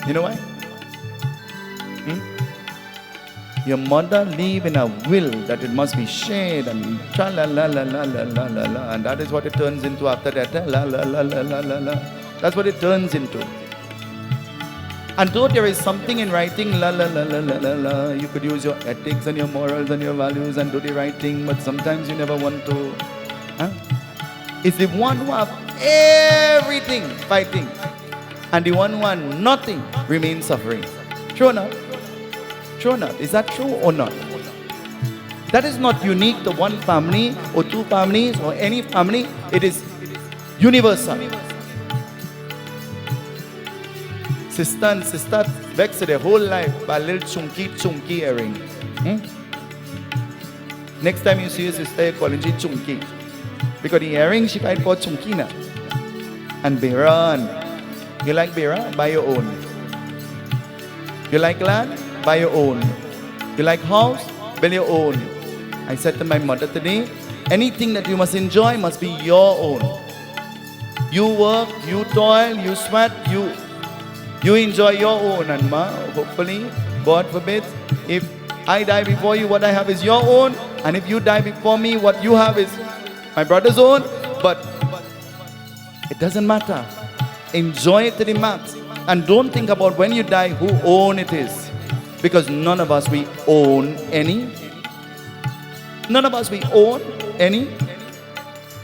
You know why? Your mother leave in a will that it must be shared and tra la la la la la la la la, and that is what it turns into after that. La la la la la la la. That's what it turns into. And though there is something in writing, la la la la la la la, you could use your ethics and your morals and your values and do the right thing, but sometimes you never want to. It's the one who have everything fighting, and the one who have nothing remains suffering. True or not? True or not? Is that true or not? That is not unique to one family or two families or any family. It is universal. Sister and sister vex their whole life by a little chunky earring. Next time you see your sister, you call her chunky. Because the earring she might call chunky na. And Behran. You like Behran? Buy your own. You like land? Buy your own. You like house? Build your own. I said to my mother today, anything that you must enjoy must be your own. You work, you toil, you sweat, you enjoy your own. And ma, hopefully, God forbid, if I die before you, what I have is your own. And if you die before me, what you have is my brother's own. But it doesn't matter. Enjoy it to the max. And don't think about when you die, who own it is. Because none of us we own any. None of us we own any.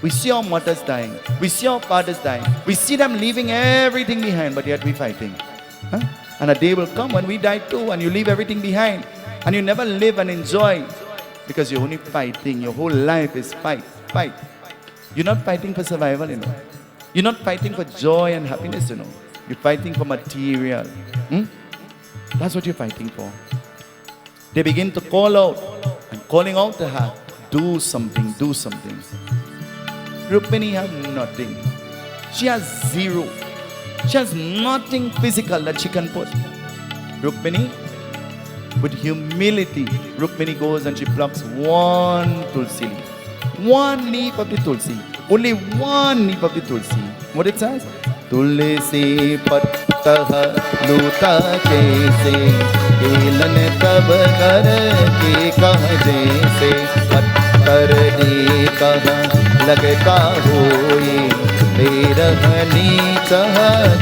We see our mothers dying. We see our fathers dying. We see them leaving everything behind, but yet we're fighting. Huh? And a day will come when we die too, and you leave everything behind. And you never live and enjoy. Because you're only fighting. Your whole life is fight, fight. You're not fighting for survival, you know. You're not fighting for joy and happiness, you know. You're fighting for material. That's what you're fighting for. They begin to call out, and calling out to her, do something, do something. Rukmini has nothing. She has zero. She has nothing physical that she can put. Rukmini, with humility, Rukmini goes and she plucks one tulsi leaf. One leaf of the tulsi. Only one leaf of the tulsi. What it says? Tulsi pattah luta kaise kelan tab kar ke kah jaise pattar dekah lagta hoye berahni chah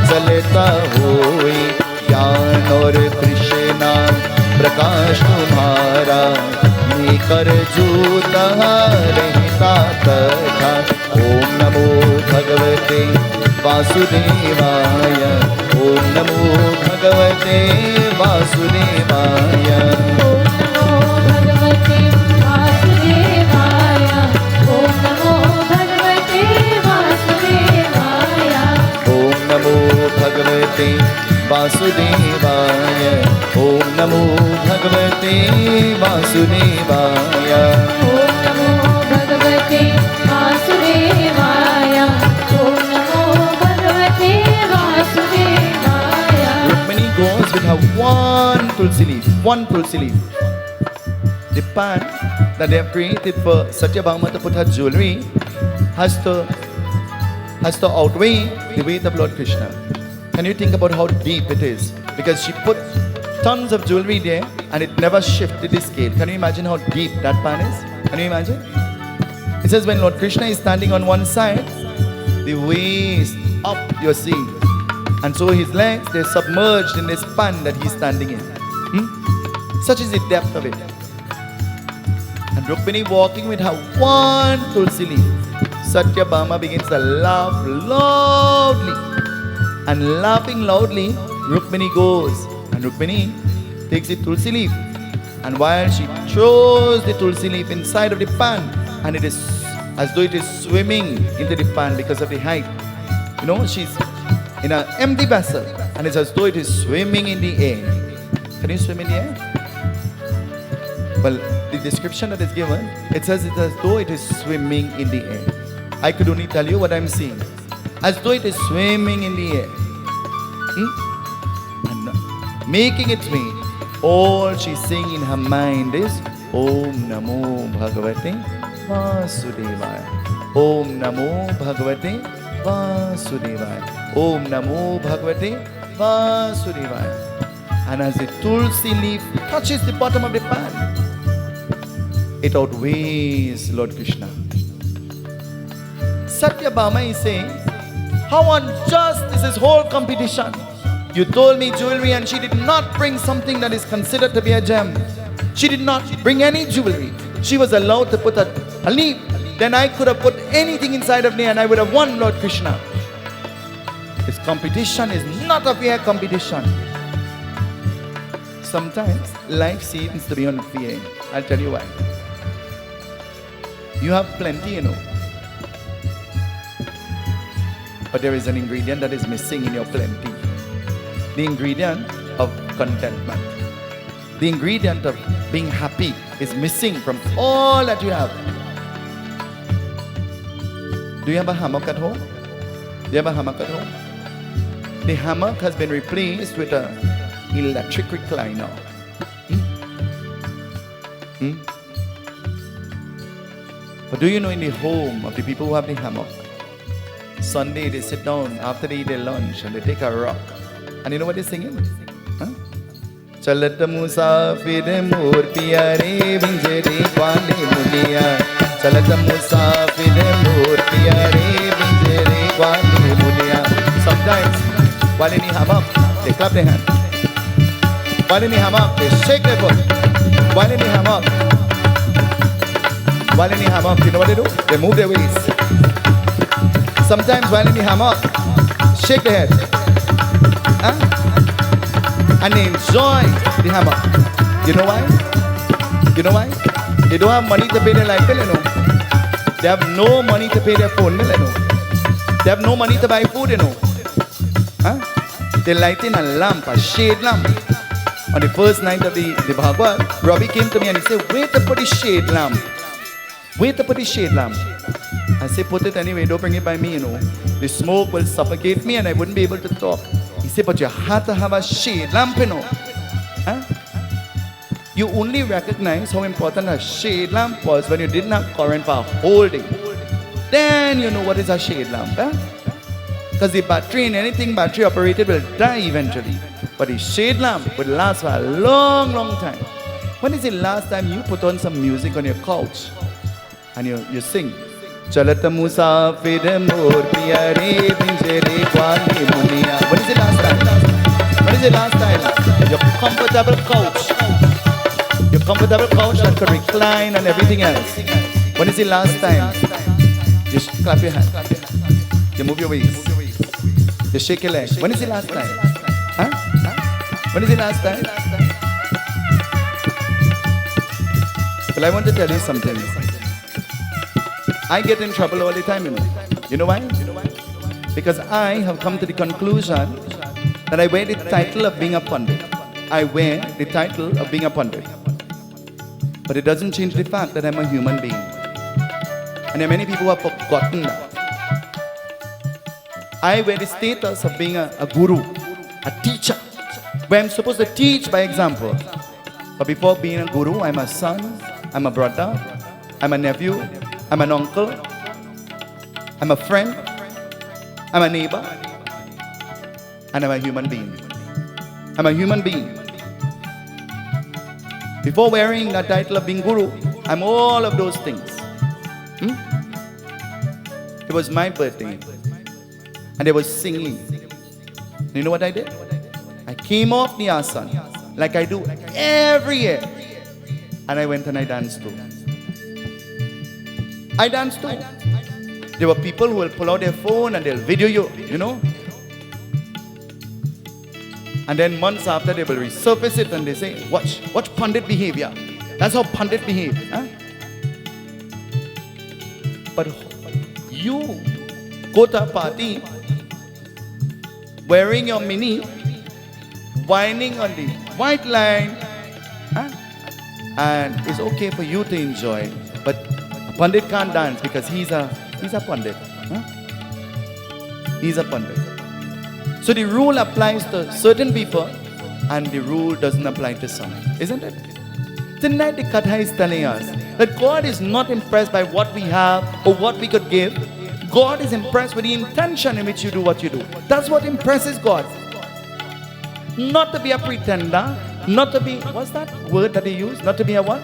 chalta hoye ज्ञान और कृष्णा प्रकाश तुम्हारा लेकर जूता रहता तथा ओम नमो भगवते वासुदेवाय ओम नमो भगवते वासुदेवाय ओम नमो भगवते वासुदेवाय ओम नमो भगवते वासुदेवाय ओम नमो भगवते वासुदेवाय ओम नमो भगवते वासुदेवाय ओम नमो भगवते वासुदेवाय ओम नमो भगवते वासुदेवाय Rukmini goes with her one tulsi leaf, one tulsi leaf. The pan that they have created for Satya to put her jewelry has to outweigh the weight of Lord Krishna. Can you think about how deep it is? Because she put tons of jewelry there and it never shifted the scale. Can you imagine how deep that pan is? Can you imagine? It says when Lord Krishna is standing on one side, the waist up you're seeing. And so his legs, they're submerged in this pan that he's standing in. Such is the depth of it. And Rukmini walking with her one tulsi leaf. Satya begins to laugh loudly. And laughing loudly, Rukmini goes. And Rukmini takes the tulsi leaf. And while she throws the tulsi leaf inside of the pan, and it is as though it is swimming into the pan because of the height. You know, she's in an empty vessel, and it's as though it is swimming in the air. Can you swim in the air? Well, the description that is given, it says it's as though it is swimming in the air. I could only tell you what I'm seeing. As though it is swimming in the air. And making its way, all she's saying in her mind is Om Namo Bhagavate Vasudevaya. Om Namo Bhagavate Vasudevaya. Om Namo Bhagavate Vasudevaya. And as the tulsi leaf touches the bottom of the pan, it outweighs Lord Krishna. Satya is saying, how unjust is this whole competition? You told me jewelry and she did not bring something that is considered to be a gem. She did not bring any jewelry. She was allowed to put a leaf. Then I could have put anything inside of me and I would have won Lord Krishna. This competition is not a fair competition. Sometimes life seems to be unfair. I'll tell you why. You have plenty, you know. But there is an ingredient that is missing in your plenty. The ingredient of contentment. The ingredient of being happy is missing from all that you have. Do you have a hammock at home? Do you have a hammock at home? The hammock has been replaced with an electric recliner. But do you know in the home of the people who have the hammock, Sunday they sit down after they eat their lunch and they take a rock. And you know what they're singing? Chalat musafir mor piyare binjari kwale muliya. Chalat musafir mor piyare binjari kwale muliya. Sometimes while in the hammock, they clap their hands. While in the hammock, they shake their foot. While in the hammock, you know what they do? They move their waist. Sometimes while in the hammock, shake their head. Huh? And they enjoy the hammock. You know why? You know why? They don't have money to pay their light bill, you know. They have no money to pay their phone bill, you know. They have no money to buy food, you know. Huh? They light in a lamp, a shade lamp. On the first night of the Bhagavad, Robbie came to me and he said, wait to put the shade lamp. Wait to put the shade lamp. I said, put it anyway, don't bring it by me, you know. The smoke will suffocate me and I wouldn't be able to talk. He said, but you had to have a shade lamp, you know. Huh? You only recognize how important a shade lamp was when you didn't have current for a whole day. Then you know what is a shade lamp. Huh? Because the battery in anything battery operated will die eventually. But the shade lamp will last for a long, long time. When is the last time you put on some music on your couch and you sing? Chalata musafir mor piyare pinjare kwali muniya. When is the last time? When is the last time? Your comfortable couch. Your comfortable couch that could recline and everything else. When is the last time? You clap your hand. You move your waist. You shake your leg. When is the last time? Huh? When is the last time? Well, I want to tell you something. I get in trouble all the time, you know. You know why? Because I have come to the conclusion that I wear the title of being a pundit. I wear the title of being a pundit. But it doesn't change the fact that I'm a human being. And there are many people who have forgotten that. I wear the status of being a guru, a teacher, where I'm supposed to teach by example. But before being a guru, I'm a son, I'm a brother, I'm a nephew, I'm an uncle, I'm a friend, I'm a neighbor, and I'm a human being. I'm a human being. Before wearing the title of being guru, I'm all of those things. It was my birthday, and they were singing. And you know what I did? I came off the asana, like I do every year, and I went and I danced too. I danced too. There were people who will pull out their phone and they'll video you, you know. And then months after they will resurface it and they say, watch Pundit behavior. That's how Pundit behave. Huh? But you go to a party wearing your mini, whining on the white line, huh? And it's okay for you to enjoy, but a Pundit can't dance because he's a Pundit. Huh? He's a Pundit. So the rule applies to certain people and the rule doesn't apply to some, isn't it? Tonight the Katha is telling us that God is not impressed by what we have or what we could give. God is impressed with the intention in which you do what you do. That's what impresses God. Not to be a pretender, not to be, what's that word that they use? Not to be a what?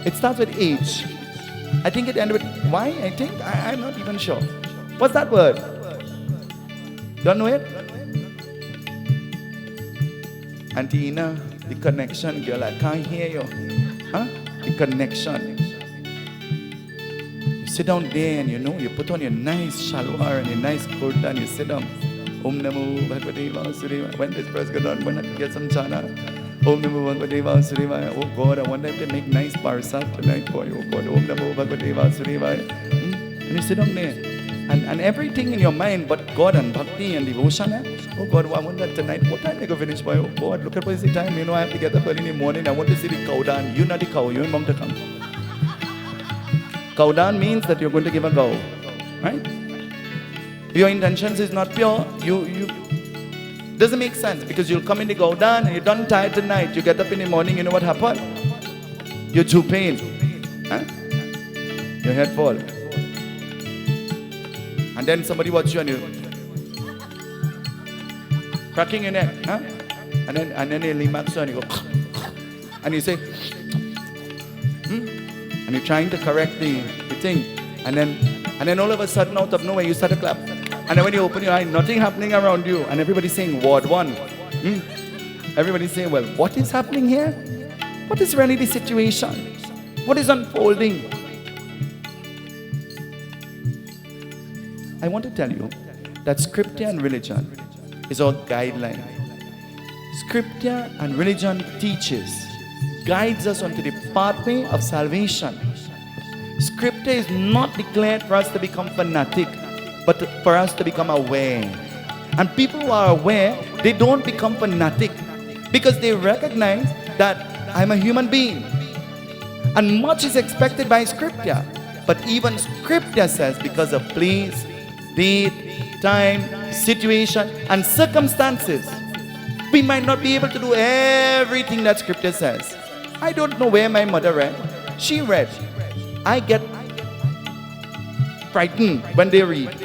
It starts with H. I think it ends with Y, I think. I'm not even sure. What's that word? Don't know it? Auntie Ina, the connection, girl, I can't hear you. Huh? The connection. You sit down there and you put on your nice shalwar and your nice kurta and you sit down. Om Namo Bhagavate Vasudevaya. When this press got on, when I could get some chana. Om Namo Bhagavate Vasudevaya. Oh God, I wonder if they make nice parsat tonight for you. Oh God, Om Namo Bhagavate Vasudevaya. And you sit down there. And everything in your mind but God and bhakti and devotion. Oh God, I wonder tonight, what time they go finish by? Oh God, look at what's the time. I have to get up early in the morning. I want to see the cow down. You're not the cow, you're mom to come. Cow down means that you're going to give a go. Right? If your intentions is not pure, doesn't make sense because you'll come in the go down and you're done tired tonight. You get up in the morning, you know what happened? You're too pain. Huh? Your head fall. And then somebody watch you and you cracking your neck, huh? And then they lean back and you go and you say and you're trying to correct the thing, and then all of a sudden out of nowhere you start to clap, and then when you open your eye, nothing happening around you, and everybody's saying Ward 1. Everybody's saying, well, what is happening here? What is really the situation? What is unfolding? I want to tell you that scripture and religion is our guideline. Scripture and religion teaches, guides us onto the pathway of salvation. Scripture is not declared for us to become fanatic, but for us to become aware. And people who are aware, they don't become fanatic because they recognize that I'm a human being. And much is expected by Scripture. But even Scripture says, because of place, date, time, situation, and circumstances, we might not be able to do everything that Scripture says. I don't know where my mother read. She read. I get frightened when they read.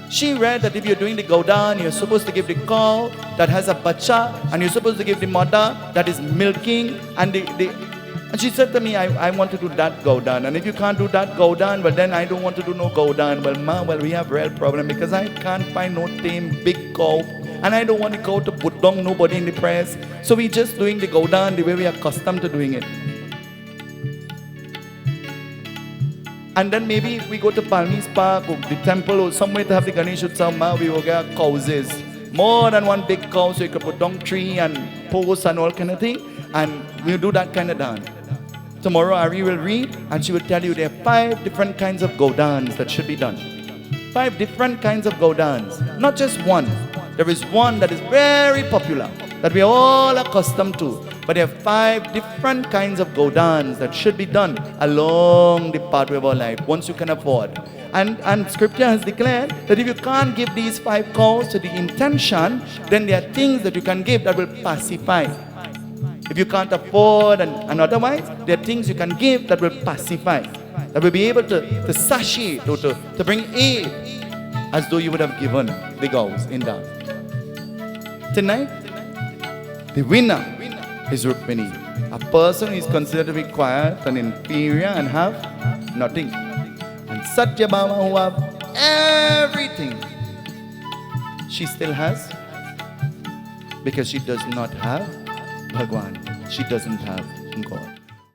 She read that if you're doing the Gaudan, you're supposed to give the cow that has a bacha, and you're supposed to give the mother that is milking, and and she said to me, I want to do that Gaudan. And if you can't do that Gaudan, well then I don't want to do no Gaudan. Well, ma, we have real problem because I can't find no tame big cow. And I don't want the cow to put down nobody in the press. So we just doing the Gaudan the way we are accustomed to doing it. And then maybe we go to Palmis Park or the temple or somewhere to have the Ganesh Utsav, we will get cowses. More than one big cow so you can put down tree and posts and all kind of thing. And we'll do that kind of dance. Tomorrow Ari will read and she will tell you there are 5 different kinds of Gaudans that should be done. 5 different kinds of Gaudans, not just one. There is one that is very popular, that we are all accustomed to. But there are 5 different kinds of Gaudans that should be done along the pathway of our life, once you can afford. And Scripture has declared that if you can't give these 5 cows to the intention, then there are things that you can give that will pacify. If you can't afford and otherwise, there are things you can give that will pacify, that will be able to satiate or to bring aid, as though you would have given the cows in that. Tonight, the winner is Rukmini, a person who is considered to be quiet and inferior and have nothing. And Satya Baba, who have everything, she still has, because she does not have Bhagwan. She doesn't have God.